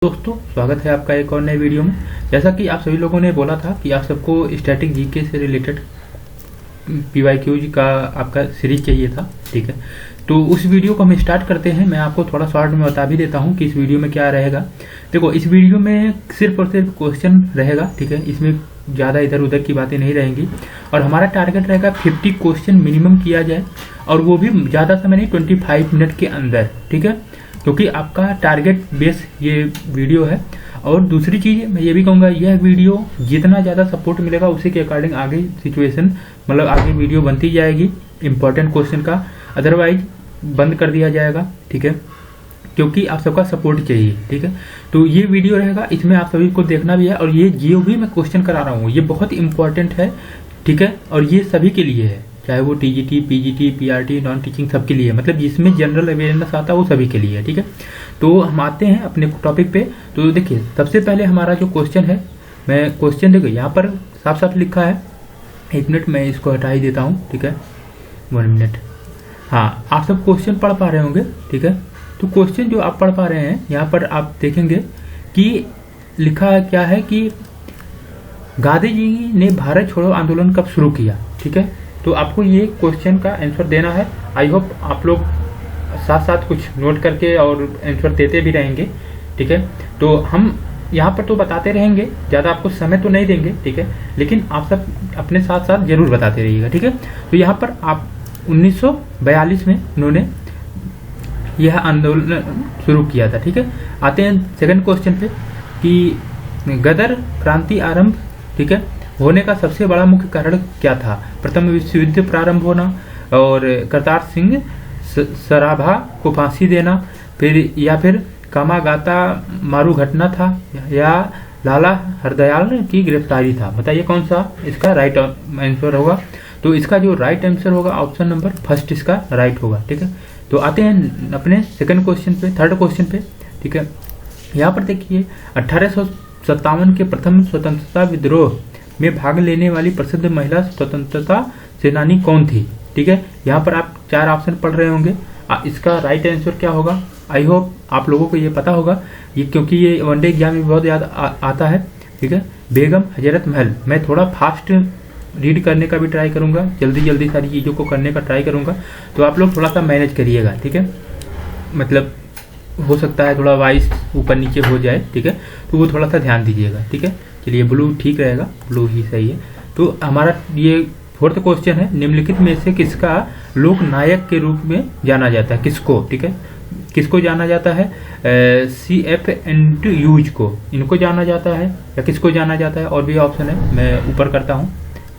दोस्तों स्वागत है आपका एक और नए वीडियो में। जैसा कि आप सभी लोगों ने बोला था कि आप सबको स्टैटिक जीके से रिलेटेड पीवाईक्यूज का आपका सीरीज चाहिए था, ठीक है। तो उस वीडियो को हम स्टार्ट करते हैं। मैं आपको थोड़ा शॉर्ट में बता भी देता हूं कि इस वीडियो में क्या रहेगा। देखो, इस वीडियो में सिर्फ और सिर्फ क्वेश्चन रहेगा, ठीक है। इसमें ज़्यादा इधर उधर की बातें नहीं रहेंगी और हमारा टारगेट रहेगा 50 क्वेश्चन मिनिमम किया जाए, और वो भी ज़्यादा समय नहीं, 25 मिनट के अंदर, ठीक है। क्योंकि आपका टारगेट बेस ये वीडियो है। और दूसरी चीज़ मैं ये भी कहूँगा, यह वीडियो जितना ज़्यादा सपोर्ट मिलेगा उसी के अकॉर्डिंग आगे सिचुएशन मतलब आगे वीडियो बनती जाएगी इम्पोर्टेंट क्वेश्चन का, अदरवाइज बंद कर दिया जाएगा, ठीक है। क्योंकि आप सबका सपोर्ट चाहिए, ठीक है। तो ये वीडियो रहेगा, इसमें आप सभी को देखना भी है। और ये जो भी मैं क्वेश्चन करा रहा हूँ ये बहुत इंपॉर्टेंट है, ठीक है। और ये सभी के लिए है, चाहे वो TGT, PGT, PRT, non teaching सबके लिए, मतलब जिसमें जनरल अवेयरनेस आता है वो सभी के लिए है, ठीक है। तो हम आते हैं अपने टॉपिक पे। तो देखिए, सबसे पहले हमारा जो क्वेश्चन है, मैं क्वेश्चन देखो यहाँ पर साफ साफ लिखा है। एक मिनट, मैं इसको हटा ही देता हूँ, ठीक है, 1 मिनट। हाँ, आप सब क्वेश्चन पढ़ पा रहे होंगे, ठीक है। तो क्वेश्चन जो आप पढ़ पा रहे हैं यहाँ पर आप देखेंगे कि लिखा क्या है कि गांधी जी ने भारत छोड़ो आंदोलन कब शुरू किया, ठीक है। तो आपको ये क्वेश्चन का आंसर देना है। आई होप आप लोग साथ साथ कुछ नोट करके और आंसर देते भी रहेंगे, ठीक है। तो हम यहाँ पर तो बताते रहेंगे, ज़्यादा आपको समय तो नहीं देंगे, ठीक है, लेकिन आप सब अपने साथ साथ जरूर बताते रहिएगा, ठीक है। तो यहाँ पर आप 1942 में उन्होंने यह आंदोलन शुरू किया था, ठीक है। आते हैं सेकंड क्वेश्चन पे कि गदर क्रांति आरंभ, ठीक है, होने का सबसे बड़ा मुख्य कारण क्या था। प्रथम विश्व युद्ध प्रारंभ होना, और करतार सिंह सराभा को फांसी देना, फिर कामागाता मारू घटना था, या लाला हरदयाल की गिरफ्तारी था। बताइए कौन सा इसका राइट आंसर होगा। तो इसका जो राइट आंसर होगा ऑप्शन नंबर फर्स्ट इसका राइट होगा, ठीक है। तो आते हैं अपने सेकंड क्वेश्चन पे, थर्ड क्वेश्चन पे, ठीक है। यहाँ पर देखिए 1857 के प्रथम स्वतंत्रता विद्रोह में भाग लेने वाली प्रसिद्ध महिला स्वतंत्रता सेनानी कौन थी, ठीक है। यहाँ पर आप 4 ऑप्शन पढ़ रहे होंगे। इसका राइट आंसर क्या होगा, आई होप आप लोगों को ये पता होगा, ये क्योंकि ये वनडे एग्जाम में बहुत याद आता है, ठीक है। बेगम हजरत महल। मैं थोड़ा फास्ट रीड करने का भी ट्राई करूंगा, जल्दी जल्दी सारी चीज़ों को करने का ट्राई करूंगा, तो आप लोग थोड़ा सा मैनेज करिएगा, ठीक है। मतलब हो सकता है थोड़ा वॉइस ऊपर नीचे हो जाए, ठीक है, तो वो थोड़ा सा ध्यान दीजिएगा, ठीक है। चलिए, ब्लू ठीक रहेगा, ब्लू ही सही है। तो हमारा ये फोर्थ क्वेश्चन है, निम्नलिखित में से किसका लोक नायक के रूप में जाना जाता है, किसको, ठीक है, किसको जाना जाता है। CF&U's को, इनको जाना जाता है या किसको जाना जाता है, और भी ऑप्शन है, मैं ऊपर करता हूँ,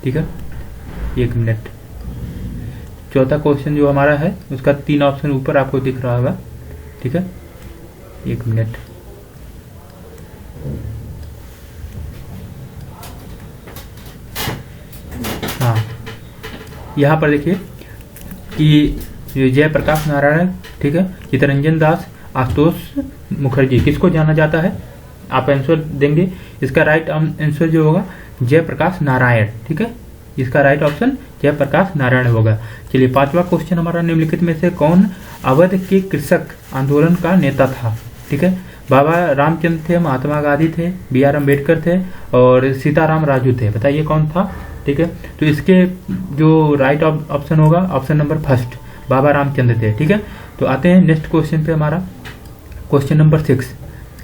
ठीक है। 1 मिनट। चौथा क्वेश्चन जो हमारा है उसका 3 ऑप्शन ऊपर आपको दिख रहा होगा, ठीक है। 1 मिनट। हाँ, यहाँ पर देखिए कि जयप्रकाश नारायण, ठीक है, चित्तरंजन दास, आशुतोष मुखर्जी, किसको जाना जाता है। आप आंसर देंगे, इसका राइट आंसर जो होगा जयप्रकाश नारायण, ठीक है। इसका राइट ऑप्शन जयप्रकाश नारायण होगा। चलिए, 5वां क्वेश्चन हमारा, निम्नलिखित में से कौन अवध के कृषक आंदोलन का नेता था, ठीक है। बाबा रामचंद्र थे, महात्मा गांधी थे, BR अम्बेडकर थे, और सीताराम राजू थे। बताइए कौन था, ठीक है। तो इसके जो राइट ऑप्शन होगा ऑप्शन नंबर फर्स्ट, बाबा रामचंद्र थे, ठीक है। तो आते हैं नेक्स्ट क्वेश्चन पे, हमारा क्वेश्चन नंबर 6।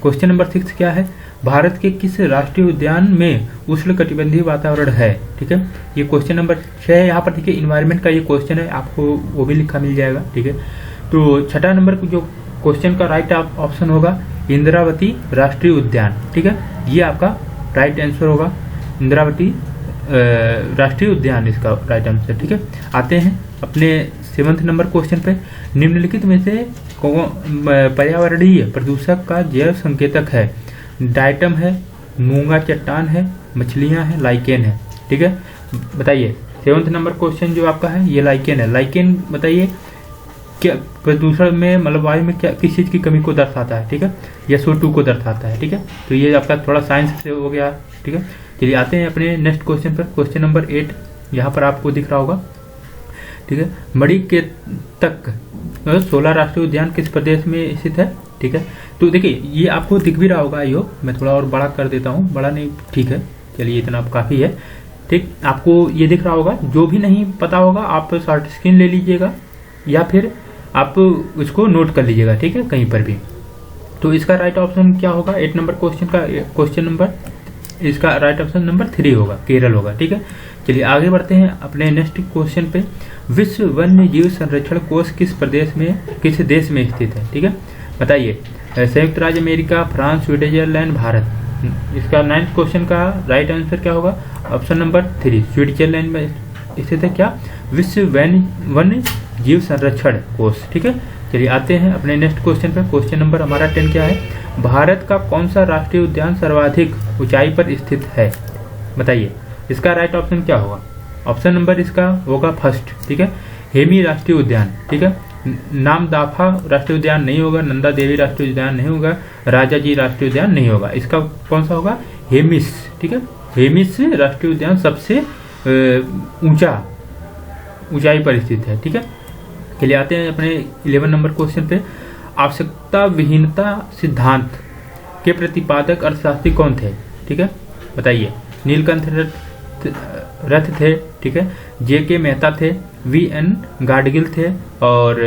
क्वेश्चन नंबर 6 क्या है, भारत के किस राष्ट्रीय उद्यान में उष्णकटिबंधीय वातावरण है, ठीक है। ये क्वेश्चन नंबर 6 है। यहाँ पर देखिए इन्वायरमेंट का ये क्वेश्चन है, आपको वो भी लिखा मिल जाएगा, ठीक है। तो छठा नंबर जो क्वेश्चन का राइट ऑप्शन होगा इंद्रावती राष्ट्रीय उद्यान, ठीक है। ये आपका राइट आंसर होगा, इंद्रावती राष्ट्रीय उद्यान इसका राइट आंसर, ठीक है। आते हैं अपने 7वें नंबर क्वेश्चन पे, निम्नलिखित में से पर्यावरणीय प्रदूषक का जैव संकेतक है। डाइटम है, मूंगा चट्टान है, मछलियां हैं, लाइकेन है, ठीक है। बताइए 7वें नंबर क्वेश्चन जो आपका है ये लाइकेन है। लाइकेन बताइए क्या प्रदूषण में मतलब वायु में क्या किस चीज की कमी को दर्शाता है, ठीक है, या SO2 को दर्शाता है, ठीक है। तो ये आपका थोड़ा साइंस से हो गया, ठीक है। चलिए आते हैं अपने नेक्स्ट क्वेश्चन पर, क्वेश्चन नंबर 8। यहाँ पर आपको दिख रहा होगा, ठीक है। मणिकेतक 16 राष्ट्रीय उद्यान किस प्रदेश में स्थित है, ठीक है। तो देखिए ये आपको दिख भी रहा होगा, आइयो मैं थोड़ा और बड़ा कर देता हूँ, बड़ा नहीं ठीक है, चलिए इतना काफ़ी है, ठीक। आपको ये दिख रहा होगा, जो भी नहीं पता होगा आप शॉर्ट स्क्रीन ले लीजिएगा या फिर आप इसको नोट कर लीजिएगा, ठीक है, कहीं पर भी। तो इसका राइट ऑप्शन क्या होगा 8 नंबर क्वेश्चन का, क्वेश्चन नंबर इसका राइट ऑप्शन नंबर 3 होगा, केरल होगा, ठीक है। चलिए आगे बढ़ते हैं अपने नेक्स्ट क्वेश्चन पे। विश्व वन्य जीव संरक्षण कोष किस देश में स्थित है, ठीक है, बताइए। संयुक्त राज्य अमेरिका, फ्रांस, स्विट्जरलैंड, भारत। इसका 9th क्वेश्चन का राइट आंसर क्या होगा, ऑप्शन नंबर 3 स्विट्जरलैंड में स्थित है क्या, विश्व वन्य जीव संरक्षण कोष, ठीक है। चलिए आते हैं अपने नेक्स्ट क्वेश्चन पे। क्वेश्चन नंबर हमारा 10 क्या है, भारत का कौन सा राष्ट्रीय उद्यान सर्वाधिक ऊंचाई पर स्थित है, बताइए। इसका राइट ऑप्शन क्या होगा, ऑप्शन नंबर इसका होगा फर्स्ट, ठीक है, हेमी राष्ट्रीय उद्यान, ठीक है। नामदाफा राष्ट्रीय उद्यान नहीं होगा, नंदा देवी राष्ट्रीय उद्यान नहीं होगा, राजाजी राष्ट्रीय उद्यान नहीं होगा, इसका कौन सा होगा, हेमिस, ठीक है। हेमिस राष्ट्रीय उद्यान सबसे ऊंचाई पर स्थित है, ठीक है। चलिए आते हैं अपने 11 नंबर क्वेश्चन पे। आवश्यकता विहीनता सिद्धांत के प्रतिपादक अर्थशास्त्री कौन थे, ठीक है, बताइए। नीलकंठ रथ थे, ठीक है, J.K. मेहता थे, V.N. गाडगिल थे और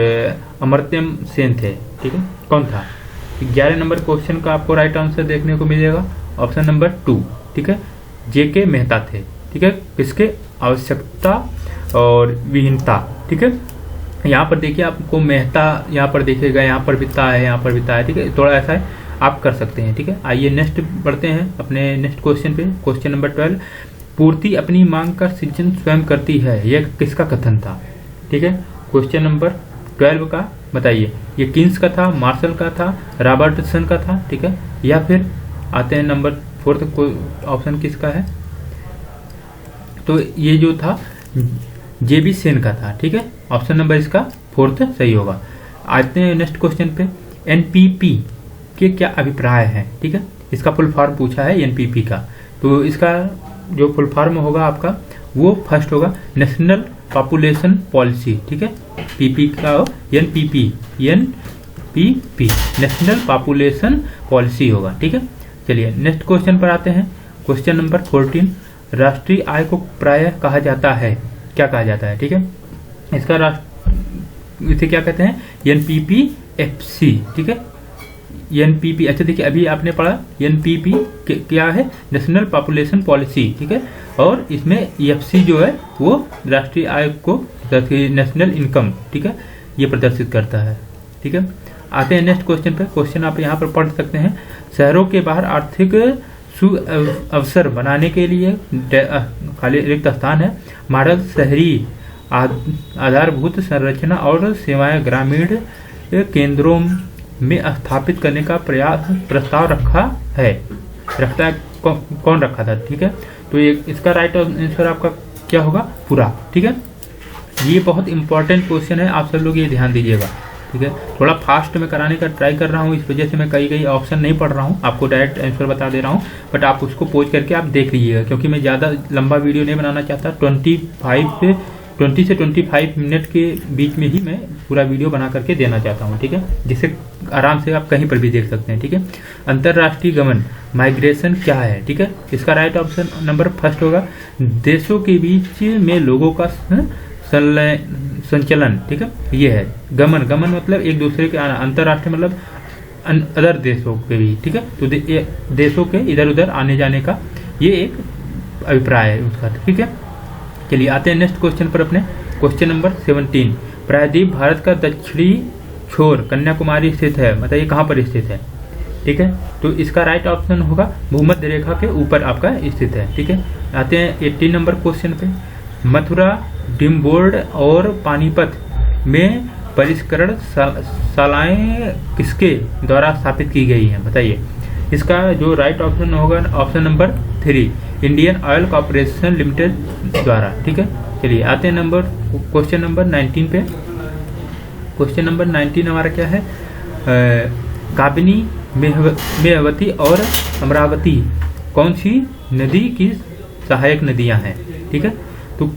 अमर्त्यम सेन थे, ठीक है। कौन था, 11 नंबर क्वेश्चन का आपको राइट आंसर देखने को मिलेगा, ऑप्शन नंबर 2, ठीक है, J.K. मेहता थे, ठीक है। किसके, आवश्यकता और विहीनता, ठीक है। यहाँ पर देखिए आपको मेहता यहाँ पर देखिएगा, यहाँ पर भी ता है, यहाँ पर भी ता है, ठीक है, थोड़ा ऐसा है, आप कर सकते हैं, ठीक है। आइए नेक्स्ट बढ़ते हैं अपने नेक्स्ट क्वेश्चन पे। क्वेश्चन नंबर 12, पूर्ति अपनी मांग का सृजन स्वयं करती है, यह किसका कथन था, ठीक है। क्वेश्चन नंबर 12 का बताइए, ये किन्स का था, मार्शल का था, रॉबर्टसन का था, ठीक है, या फिर आते हैं नंबर 4 ऑप्शन किसका है, तो ये जो था J.B. सेन का था, ठीक है। ऑप्शन नंबर इसका 4 सही होगा। आते हैं नेक्स्ट क्वेश्चन पे। NPP के क्या अभिप्राय है, ठीक है, इसका फुल फॉर्म पूछा है NPP का, तो इसका जो फुल फॉर्म होगा आपका वो फर्स्ट होगा नेशनल पॉपुलेशन पॉलिसी, ठीक है। PP का NPP नेशनल पॉपुलेशन पॉलिसी होगा, ठीक है। चलिए नेक्स्ट क्वेश्चन पर आते हैं। क्वेश्चन नंबर 14, राष्ट्रीय आय को प्रायः कहा जाता है, क्या कहा जाता है, ठीक है। इसका इसे क्या कहते हैं, NPPFC, ठीक है। NPP, अच्छा देखिए अभी आपने पढ़ा NPP क्या है, नेशनल पॉपुलेशन पॉलिसी, ठीक है, और इसमें FC जो है वो राष्ट्रीय आय को, नेशनल इनकम, ठीक है, ये प्रदर्शित करता है, ठीक है। आते हैं नेक्स्ट क्वेश्चन पे। क्वेश्चन आप यहाँ पर पढ़ सकते हैं, शहरों के बाहर आर्थिक अवसर बनाने के लिए खाली रिक्त स्थान है, मॉडल शहरी आधारभूत संरचना और सेवाएं ग्रामीण केंद्रों में स्थापित करने का प्रस्ताव रखता है कौन रखा था, ठीक है। तो ये इसका राइट आंसर आपका क्या होगा, पूरा, ठीक है। ये बहुत इंपॉर्टेंट क्वेश्चन है, आप सब लोग ये ध्यान दीजिएगा, ठीक है। थोड़ा फास्ट में कराने का ट्राई कर रहा हूँ, इस वजह से मैं कई ऑप्शन नहीं पढ़ रहा हूँ, आपको डायरेक्ट आंसर बता दे रहा हूँ, बट आप उसको पोज करके आप देख लीजिएगा, क्योंकि मैं ज़्यादा लंबा वीडियो नहीं बनाना चाहता। 20 से 25 मिनट के बीच में ही मैं पूरा वीडियो बना करके देना चाहता हूँ, ठीक है, जिससे आराम से आप कहीं पर भी देख सकते हैं, ठीक है। अंतर्राष्ट्रीय गमन माइग्रेशन क्या है, ठीक है, इसका राइट ऑप्शन नंबर फर्स्ट होगा, देशों के बीच में लोगों का संचलन, ठीक है, ये है गमन मतलब एक दूसरे के, अंतर्राष्ट्रीय मतलब अदर देशों के भी, ठीक है, तो देशों के इधर उधर आने जाने का ये एक अभिप्राय है उसका, ठीक है। चलिए आते हैं नेक्स्ट क्वेश्चन पर अपने। क्वेश्चन नंबर 17, प्रायद्वीप भारत का दक्षिणी छोर कन्याकुमारी स्थित है, बताइए कहाँ पर स्थित है, ठीक है। तो इसका राइट ऑप्शन होगा भूमध्य रेखा के ऊपर आपका स्थित है, ठीक है। आते हैं 18 नंबर क्वेश्चन पे। मथुरा, डिम्बोर्ड और पानीपत में परिष्करण शालाएं किसके द्वारा स्थापित की गई हैं, बताइए। इसका जो राइट ऑप्शन होगा option number 3 Indian oil corporation limited द्वारा, ठीक है। चलिए आते हैं क्वेश्चन नंबर 19 पे। क्वेश्चन नंबर 19 हमारा क्या है, काबिनी, मेहवती और अमरावती कौन सी नदी की सहायक नदियां हैं, ठीक है। तो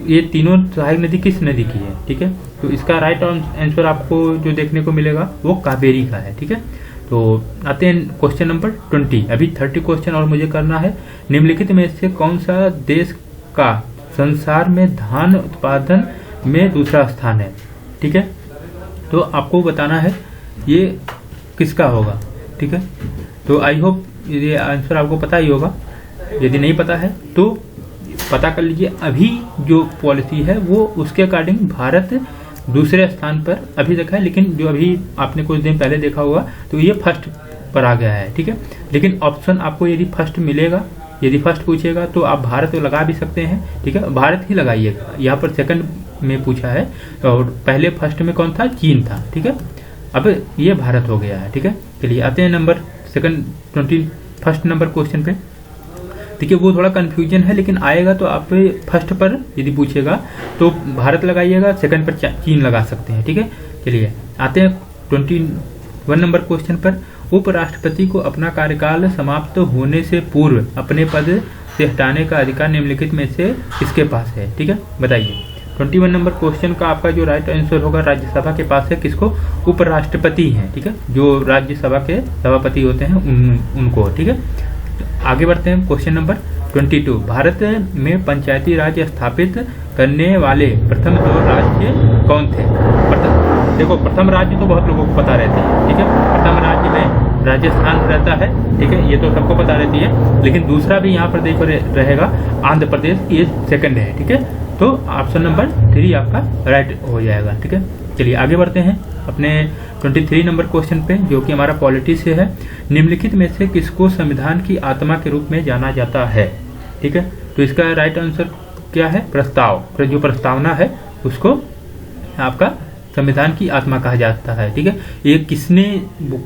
ये तीनों सहायक नदी किस नदी की है, ठीक है। तो इसका राइट आंसर आपको जो देखने को मिलेगा वो कावेरी का है, ठीक है। तो आते हैं क्वेश्चन नंबर 20। अभी 30 क्वेश्चन और मुझे करना है। निम्नलिखित में से कौन सा देश का संसार में धान उत्पादन में दूसरा स्थान है? ठीक है, तो आपको बताना है ये किसका होगा। ठीक है, तो आई होप ये आंसर आपको पता ही होगा। यदि नहीं पता है तो पता कर लीजिए। अभी जो पॉलिसी है वो उसके अकॉर्डिंग भारत दूसरे स्थान पर अभी देखा है, लेकिन जो अभी आपने कुछ दिन पहले देखा होगा तो ये फर्स्ट पर आ गया है। ठीक है, लेकिन ऑप्शन आपको यदि फर्स्ट मिलेगा, यदि फर्स्ट पूछेगा तो आप भारत तो लगा भी सकते हैं। ठीक है, भारत ही लगाइएगा। यहाँ पर सेकंड में पूछा है और पहले फर्स्ट में कौन था? चीन था। ठीक है, अब ये भारत हो गया है। ठीक है, चलिए आते हैं नंबर सेकंड 21 नंबर क्वेश्चन पे। देखिए वो थोड़ा कंफ्यूजन है, लेकिन आएगा तो आप फर्स्ट पर यदि पूछेगा तो भारत लगाइएगा, सेकंड पर चीन लगा सकते हैं। ठीक है, चलिए आते हैं 21 नंबर क्वेश्चन पर। उपराष्ट्रपति को अपना कार्यकाल समाप्त होने से पूर्व अपने पद से हटाने का अधिकार निम्नलिखित में से किसके पास है? ठीक है, बताइए। 21 नंबर क्वेश्चन का आपका जो राइट आंसर होगा राज्यसभा के पास है। किसको? उपराष्ट्रपति हैं। ठीक है, जो राज्यसभा के सभापति होते हैं उनको। ठीक है, आगे बढ़ते हैं। Question number 22। भारत में पंचायती राज स्थापित करने वाले प्रथम 2 राज्य कौन थे? देखो प्रथम राज्य तो बहुत लोगों को पता रहता है। ठीक है, प्रथम राज्य में राजस्थान रहता है। ठीक है, ये तो सबको पता रहती है, लेकिन दूसरा भी यहाँ पर देखो रहेगा आंध्र प्रदेश, ये सेकंड है। ठीक है, तो ऑप्शन नंबर 3 आपका राइट हो जाएगा। ठीक है, चलिए आगे बढ़ते हैं अपने 23 नंबर क्वेश्चन पे, जो कि हमारा पॉलिटी से है। निम्नलिखित में से किसको संविधान की आत्मा के रूप में जाना जाता है? ठीक है, तो इसका राइट आंसर क्या है? प्रस्ताव। जो प्रस्तावना है उसको आपका संविधान की आत्मा कहा जाता है। ठीक है, ये किसने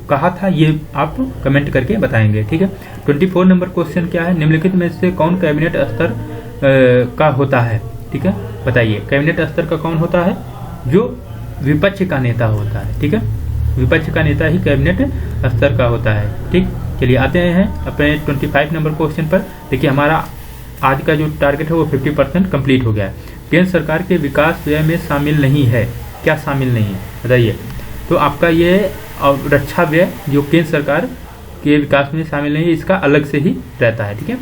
कहा था ये आप कमेंट करके बताएंगे। ठीक है, 24 नंबर क्वेश्चन क्या है? निम्नलिखित में से कौन कैबिनेट स्तर का होता है? ठीक है, बताइए। कैबिनेट स्तर का कौन होता है? जो विपक्ष का नेता होता है। ठीक है, विपक्ष का नेता ही कैबिनेट स्तर का होता है। ठीक, चलिए आते हैं अपने 25 नंबर क्वेश्चन पर। देखिए हमारा आज का जो टारगेट है वो 50% कंप्लीट हो गया है। केंद्र सरकार के विकास व्यय में शामिल नहीं है। क्या शामिल नहीं है बताइए? तो आपका ये रक्षा व्यय जो केंद्र सरकार के विकास में शामिल नहीं है, इसका अलग से ही रहता है। ठीक है,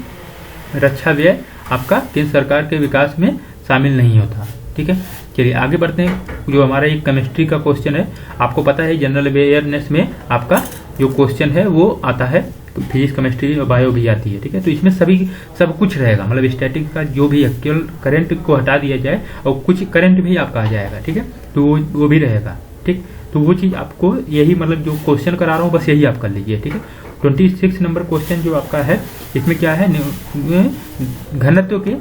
रक्षा व्यय आपका केंद्र सरकार के विकास में शामिल नहीं होता। ठीक है, चलिए आगे बढ़ते हैं। जो हमारा एक केमिस्ट्री का क्वेश्चन है, आपको पता है जनरल अवेयरनेस में आपका जो क्वेश्चन है वो आता है, फिजिक्स केमिस्ट्री और बायो भी आती है। ठीक है, तो इसमें सब कुछ रहेगा, मतलब स्टैटिक का जो भी है, केवल करंट को हटा दिया जाए और कुछ करंट भी आपका आ जाएगा। ठीक है, तो वो भी रहेगा। ठीक, तो वो चीज़ आपको यही, मतलब जो क्वेश्चन करा रहा हूँ बस यही आप कर लीजिए। ठीक है, 26 नंबर क्वेश्चन जो आपका है, इसमें क्या है? घनत्व के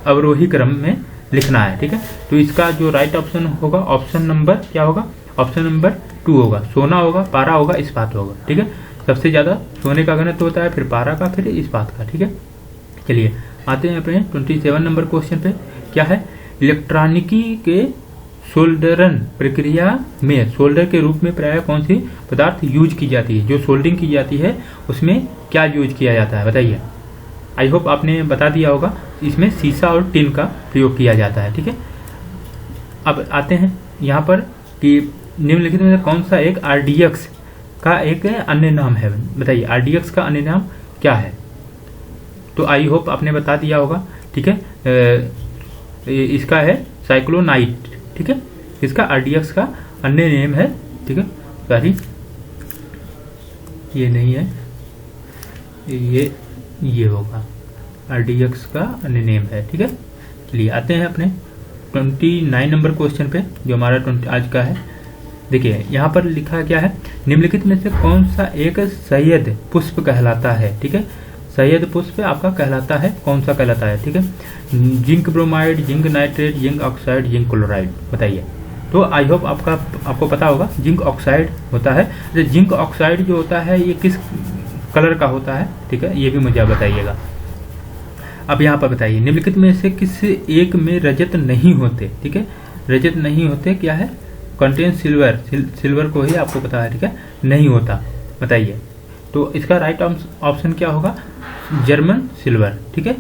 अवरोही क्रम में लिखना है। ठीक है, तो इसका जो राइट ऑप्शन होगा, ऑप्शन नंबर क्या होगा? ऑप्शन नंबर 2 होगा। सोना होगा, पारा होगा, इस्पात होगा। ठीक है, सबसे ज्यादा सोने का घनत्व होता है, फिर पारा का, फिर इस्पात का। ठीक है, चलिए आते हैं अपने 27 नंबर क्वेश्चन पे। क्या है? इलेक्ट्रॉनिकी के सोल्डरन प्रक्रिया में सोल्डर के रूप में प्रायः कौन सी पदार्थ यूज की जाती है? जो सोल्डरिंग की जाती है उसमें क्या यूज किया जाता है बताइए? आई होप आपने बता दिया होगा। इसमें शीशा और टिन का प्रयोग किया जाता है। ठीक है, अब आते हैं यहाँ पर कि निम्नलिखित में कौन सा एक आरडीएक्स का एक अन्य नाम है? बताइए, आरडीएक्स का अन्य नाम क्या है? तो आई होप आपने बता दिया होगा। ठीक है, इसका है साइक्लोनाइट। ठीक है, इसका आरडीएक्स का अन्य नेम है। ठीक है, सॉरी ये नहीं है, ये होगा आरडीएक्स का अन्य नेम है। ठीक है, चलिए आते हैं अपने 29 नंबर क्वेश्चन पे, जो हमारा आज का है। देखिए यहाँ पर लिखा क्या है? निम्नलिखित में से कौन सा एक सैयद पुष्प कहलाता है? ठीक है, सैयद पुष्प आपका कहलाता है, कौन सा कहलाता है? ठीक है, zinc bromide, zinc nitrate, zinc oxide, zinc chloride, बताइए। तो आई होप आपको पता होगा जिंक ऑक्साइड होता है। तो जिंक ऑक्साइड जो होता है ये किस कलर का होता है? ठीक है, ये भी मुझे आप बताइएगा। अब यहाँ पर बताइए, निम्नलिखित में से किस एक में रजत नहीं होते? ठीक है, रजत नहीं होते क्या है? कंटेन सिल्वर, सिल्वर को ही आपको पता है। ठीक है, नहीं होता, बताइए। तो इसका राइट ऑप्शन क्या होगा? German silver. ठीक है,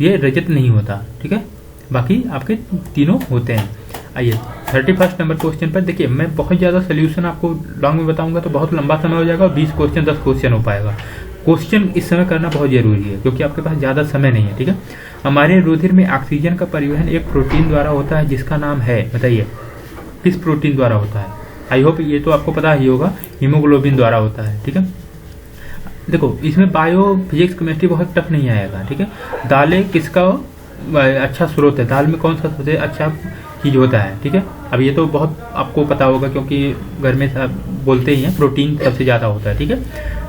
ये रजत नहीं होता। ठीक है, बाकी आपके तीनों होते हैं। आइए 31 नंबर क्वेश्चन पर देखिए, मैं बहुत ज़्यादा सोल्यूशन आपको लॉन्ग में बताऊंगा तो बहुत लंबा समय हो जाएगा और 20 क्वेश्चन 10 क्वेश्चन हो पाएगा। क्वेश्चन इस समय करना बहुत जरूरी है क्योंकि आपके पास ज़्यादा समय नहीं है, ठीक है। हमारे रुधिर में ऑक्सीजन का परिवहन एक प्रोटीन द्वारा होता है जिसका नाम है, बताइए किस प्रोटीन द्वारा होता है। आई होप ये तो आपको पता ही होगा, हीमोग्लोबिन द्वारा होता है, ठीक है। देखो इसमें बायो फिजिक्स केमिस्ट्री बहुत टफ नहीं आएगा, ठीक है। दालें किसका अच्छा स्रोत है, दाल में कौन सा सबसे अच्छा चीज होता है, ठीक है। अब ये तो बहुत आपको पता होगा क्योंकि घर में सब बोलते ही हैं प्रोटीन सबसे ज़्यादा होता है, ठीक है,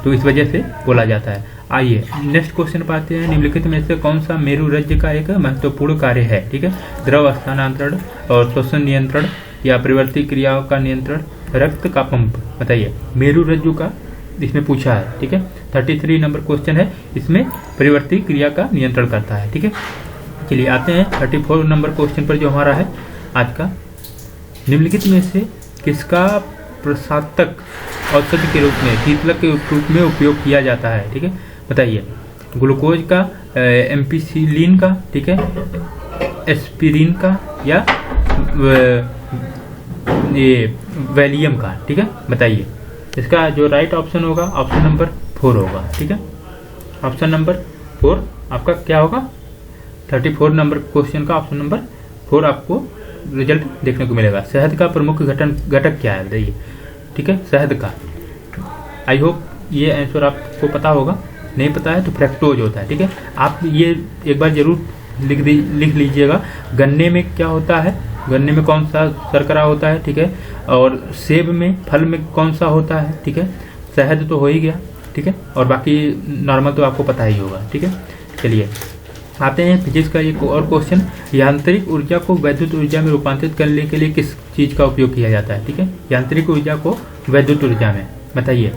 तो इस वजह से बोला जाता है। आइए नेक्स्ट क्वेश्चन पाते हैं। निम्नलिखित में से कौन सा मेरुरज्ज का एक महत्वपूर्ण कार्य है, ठीक है। द्रव स्थानांतरण और श्वसन नियंत्रण या प्रवृत्ति क्रियाओं का नियंत्रण, रक्त का पंप, बताइए। मेरुरज्जु का इसमें पूछा है, ठीक है। 33 नंबर क्वेश्चन है, इसमें प्रवृत्ति क्रिया का नियंत्रण करता है, ठीक है। चलिए आते हैं 34 नंबर क्वेश्चन पर जो हमारा है आज का। निम्नलिखित में से किसका प्रसातक औषधि के रूप में, शीतलक के रूप में उपयोग किया जाता है, ठीक है, बताइए। ग्लूकोज का, एम्पिसिलिन का, ठीक है, एस्पिरिन का या ये वैलियम का, ठीक है, बताइए। इसका जो राइट ऑप्शन होगा ऑप्शन नंबर 4 होगा, ठीक है। ऑप्शन नंबर 4 आपका क्या होगा, 34 नंबर क्वेश्चन का ऑप्शन नंबर 4 आपको रिजल्ट देखने को मिलेगा। शहद का प्रमुख घटक क्या है, बताइए, ठीक है, शहद का। आई होप ये आंसर आपको पता होगा, नहीं पता है तो फ्रैक्टोज होता है, ठीक है। आप ये एक बार जरूर लिख लीजिएगा। गन्ने में क्या होता है, गन्ने में कौन सा शर्करा होता है, ठीक है, और सेब में, फल में कौन सा होता है, ठीक है। शहद तो हो ही गया, ठीक है, और बाकी नॉर्मल तो आपको पता ही होगा, ठीक है। चलिए आते हैं फिजिक्स का एक और क्वेश्चन। यांत्रिक ऊर्जा को वैद्युत ऊर्जा में रूपांतरित करने के लिए किस चीज का उपयोग किया जाता है, ठीक है। यांत्रिक ऊर्जा को वैद्युत ऊर्जा में, बताइए।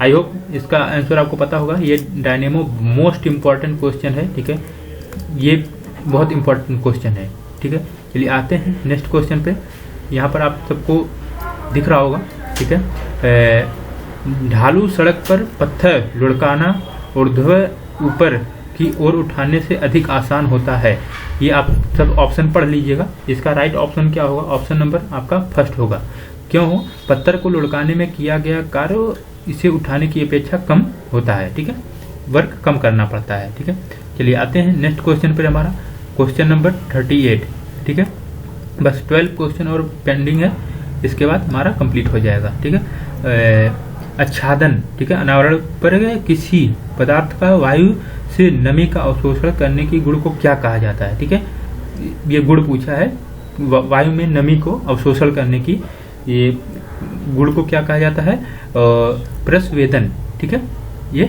आई होप इसका आंसर आपको पता होगा। ये डायनेमो मोस्ट इंपॉर्टेंट क्वेश्चन है, ठीक है, ये बहुत इंपॉर्टेंट क्वेश्चन है, ठीक है। चलिए आते हैं नेक्स्ट क्वेश्चन पे। यहाँ पर आप सबको दिख रहा होगा, ठीक है। ढालू सड़क पर पत्थर लुढ़काना ऊर्ध्व ऊपर की ओर उठाने से अधिक आसान होता है। ये आप सब ऑप्शन पढ़ लीजिएगा। इसका राइट ऑप्शन क्या होगा, ऑप्शन नंबर आपका फर्स्ट होगा। क्यों हो, पत्थर को लुढ़काने में किया गया कार्य इसे उठाने की अपेक्षा कम होता है, ठीक है, वर्क कम करना पड़ता है, ठीक है। चलिए आते हैं नेक्स्ट क्वेश्चन पर, हमारा क्वेश्चन नंबर 38, ठीक है। बस 12 क्वेश्चन और पेंडिंग है, इसके बाद हमारा कंप्लीट हो जाएगा, ठीक है। आच्छादन, ठीक है, अनावरण पर किसी पदार्थ का वायु से नमी का अवशोषण करने की गुण को क्या कहा जाता है, ठीक है। ये गुण पूछा है, वायु में नमी को अवशोषण करने की ये गुण को क्या कहा जाता है, प्रस्वेदन, ठीक है, ये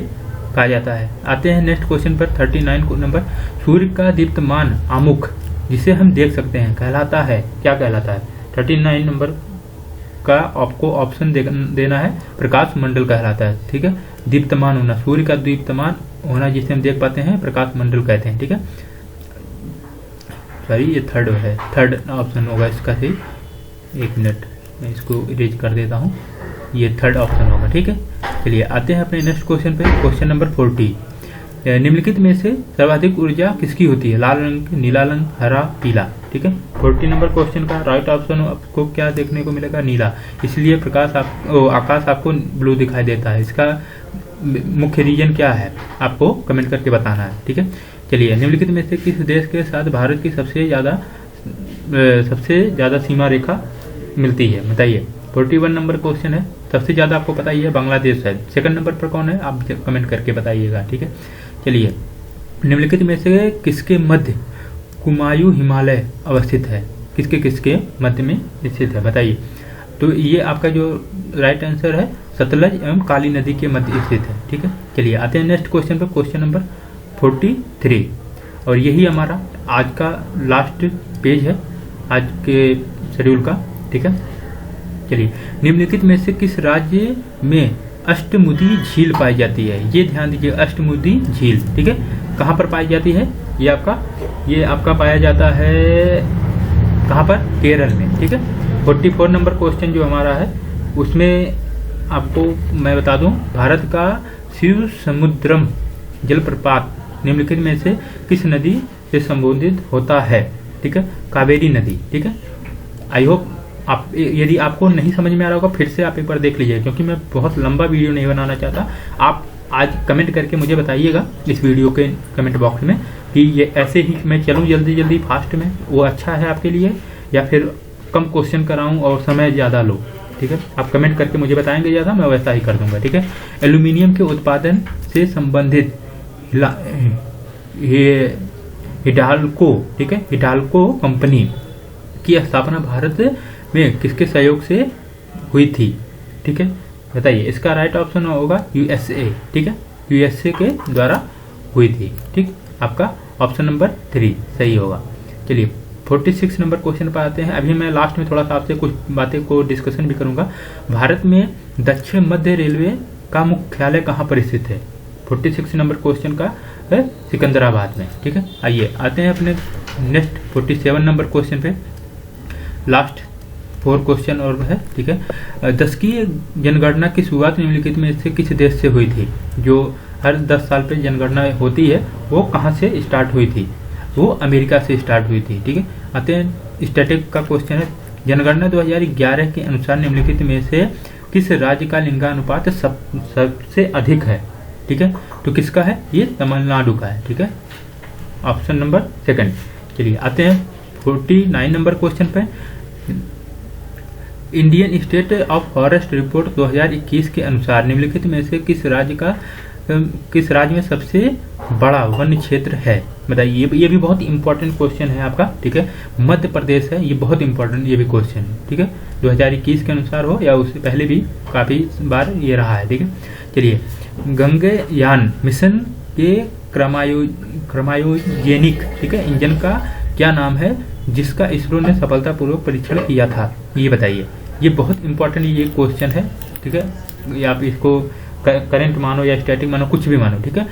कहा जाता है। आते हैं नेक्स्ट क्वेश्चन पर 39 नंबर। सूर्य का दीप्तमान आमुख जिसे हम देख सकते हैं कहलाता है, क्या कहलाता है। 39 नंबर का आपको ऑप्शन देना है, प्रकाश मंडल कहलाता है, ठीक है। दीप्तमान होना, सूर्य का दीप्तमान होना जिसे हम देख पाते हैं प्रकाश मंडल कहते हैं, ठीक है। सॉरी ये थर्ड ऑप्शन होगा इसका सही। एक मिनट मैं इसको इरेज कर देता हूँ, ये थर्ड ऑप्शन होगा, ठीक है। चलिए आते हैं अपने नेक्स्ट क्वेश्चन पे, क्वेश्चन नंबर 40। निम्नलिखित में से सर्वाधिक ऊर्जा किसकी होती है, लाल रंग, नीला रंग, हरा, पीला, ठीक है। 40 नंबर क्वेश्चन का राइट ऑप्शन आपको क्या देखने को मिलेगा, नीला। इसलिए आकाश आपको ब्लू दिखाई देता है। इसका मुख्य रीजन क्या है आपको कमेंट करके बताना है, ठीक है। चलिए निम्नलिखित में से किस देश के साथ भारत की सबसे ज्यादा सीमा रेखा मिलती है, बताइए। 41 नंबर क्वेश्चन है, सबसे ज्यादा आपको पता ही है बांग्लादेश है। सेकंड नंबर पर कौन है आप कमेंट करके बताइएगा, ठीक है। चलिए निम्नलिखित में से किसके मध्य कुमायूं हिमालय अवस्थित है, किसके मध्य में स्थित है, बताइए। तो ये आपका जो राइट आंसर है सतलज एवं काली नदी के मध्य स्थित है, ठीक है। चलिए आते हैं नेक्स्ट क्वेश्चन पर, क्वेश्चन नंबर 43, और यही हमारा आज का लास्ट पेज है आज के शेड्यूल का, ठीक है। चलिए निम्नलिखित में से किस राज्य में अष्टमुदी झील पाई जाती है, ये ध्यान दीजिए, अष्टमुदी झील, ठीक है, कहाँ पर पाई जाती है। ये आपका पाया जाता है कहाँ पर, केरल में, ठीक है। 44 नंबर क्वेश्चन जो हमारा है उसमें आपको मैं बता दूं, भारत का शिव समुद्रम जलप्रपात निम्नलिखित में से किस नदी से संबोधित होता है, ठीक है, कावेरी नदी, ठीक है। आई होप आप यदि आपको नहीं समझ में आ रहा होगा फिर से आप एक बार देख लीजिए, क्योंकि मैं बहुत लंबा वीडियो नहीं बनाना चाहता। आप आज कमेंट करके मुझे बताइएगा इस वीडियो के कमेंट बॉक्स में कि ये ऐसे ही मैं चलूँ जल्दी जल्दी फास्ट में, वो अच्छा है आपके लिए, या फिर कम क्वेश्चन कराऊँ और समय ज़्यादा लो। ठीक है, आप कमेंट करके मुझे बताएंगे ज़्यादा, मैं वैसा ही कर दूंगा। ठीक है, एल्यूमिनियम के उत्पादन से संबंधित हिंडाल्को, ठीक है, हिंडाल्को कंपनी की स्थापना भारत में किसके सहयोग से हुई थी? ठीक है, बताइए। इसका राइट ऑप्शन होगा यूएसए। ठीक है, यूएसए के द्वारा हुई थी। ठीक, आपका ऑप्शन नंबर 3 सही होगा। चलिए 46 नंबर क्वेश्चन पर आते हैं। अभी मैं लास्ट में थोड़ा सा आपसे कुछ बातें को डिस्कशन भी करूंगा। भारत में दक्षिण मध्य रेलवे का मुख्यालय कहाँ पर स्थित है? 46 नंबर क्वेश्चन का है सिकंदराबाद में। ठीक है, आइए आते हैं अपने नेक्स्ट 47 नंबर क्वेश्चन पे। लास्ट 4 क्वेश्चन और है। ठीक है, 10 की जनगणना की शुरुआत निम्नलिखित में से किस देश से हुई थी? जो हर 10 साल पे जनगणना होती है वो कहाँ से स्टार्ट हुई थी? वो अमेरिका से स्टार्ट हुई थी। ठीक है, आते हैं स्टैटिक का क्वेश्चन है। जनगणना 2011 के अनुसार निम्नलिखित में से किस राज्य का लिंगानुपात सबसे अधिक है? ठीक है, तो किसका है? ये तमिलनाडु का है। ठीक है, ऑप्शन नंबर 2। चलिए आते हैं 49 नंबर क्वेश्चन पे। Indian state of forest report 2021 के अनुसार निम्नलिखित में से किस राज्य में सबसे बड़ा वन क्षेत्र है? बताइए। ये भी बहुत इंपॉर्टेंट क्वेश्चन है आपका। ठीक है, मध्य प्रदेश है, ये बहुत इंपॉर्टेंट ये भी क्वेश्चन है। ठीक है, 2021 के अनुसार हो या उससे पहले भी काफी बार ये रहा है। ठीक है, चलिए गगनयान मिशन के क्रायोजेनिक, ठीक है, इंजन का क्या नाम है जिसका इसरो ने सफलतापूर्वक परीक्षण किया था? ये बताइए। ये बहुत इंपॉर्टेंट ये क्वेश्चन है। ठीक है, ये आप इसको करंट मानो या स्टैटिक मानो, कुछ भी मानो। ठीक है,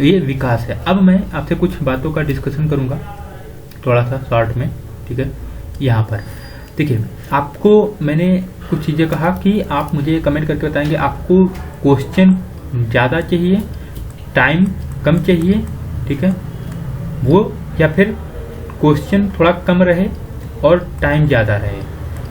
ये विकास है। अब मैं आपसे कुछ बातों का डिस्कशन करूंगा थोड़ा सा शॉर्ट में। ठीक है, यहाँ पर देखिए, आपको मैंने कुछ चीजें कहा कि आप मुझे कमेंट करके बताएंगे आपको क्वेश्चन ज्यादा चाहिए, टाइम कम चाहिए। ठीक है, वो या फिर क्वेश्चन थोड़ा कम रहे और टाइम ज़्यादा रहे।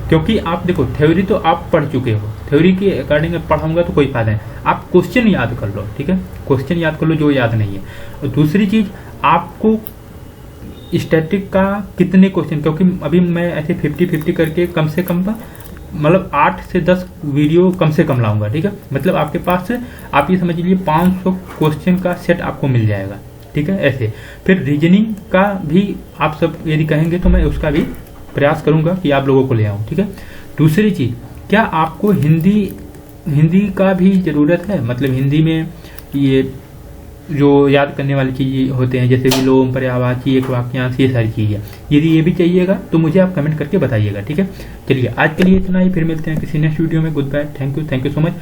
क्योंकि आप देखो थ्योरी तो आप पढ़ चुके हो, थ्योरी के अकॉर्डिंग पढ़ाऊंगा तो कोई फायदा नहीं। आप क्वेश्चन याद कर लो। ठीक है, क्वेश्चन याद कर लो जो याद नहीं है। और दूसरी चीज, आपको स्टैटिक का कितने क्वेश्चन, क्योंकि अभी मैं ऐसे 50-50 करके कम से कम मतलब 8 से 10 वीडियो कम से कम लाऊंगा। ठीक है, मतलब आपके पास आप ये समझ लीजिए 500 क्वेश्चन का सेट आपको मिल जाएगा। ठीक है, ऐसे फिर रीजनिंग का भी आप सब यदि कहेंगे तो मैं उसका भी प्रयास करूंगा कि आप लोगों को ले आऊं। ठीक है, दूसरी चीज, क्या आपको हिंदी का भी जरूरत है? मतलब हिंदी में ये जो याद करने वाली चीज होते हैं जैसे विलोम, पर्यायवाची, एक वाक्यांश, ये सारी चीजें, यदि ये भी चाहिएगा तो मुझे आप कमेंट करके बताइएगा। ठीक है, चलिए आज के लिए इतना ही, फिर मिलते हैं किसी नेक्स्ट वीडियो में। Good bye, thank you so much.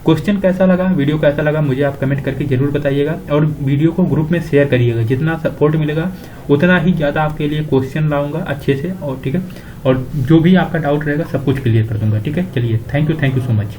Question कैसा लगा, वीडियो कैसा लगा, मुझे आप कमेंट करके जरूर बताइएगा और वीडियो को ग्रुप में शेयर करिएगा। जितना सपोर्ट मिलेगा उतना ही ज़्यादा आपके लिए क्वेश्चन लाऊंगा अच्छे से। और ठीक है, और जो भी आपका डाउट रहेगा सब कुछ क्लियर कर दूंगा। ठीक है, चलिए थैंक यू सो मच।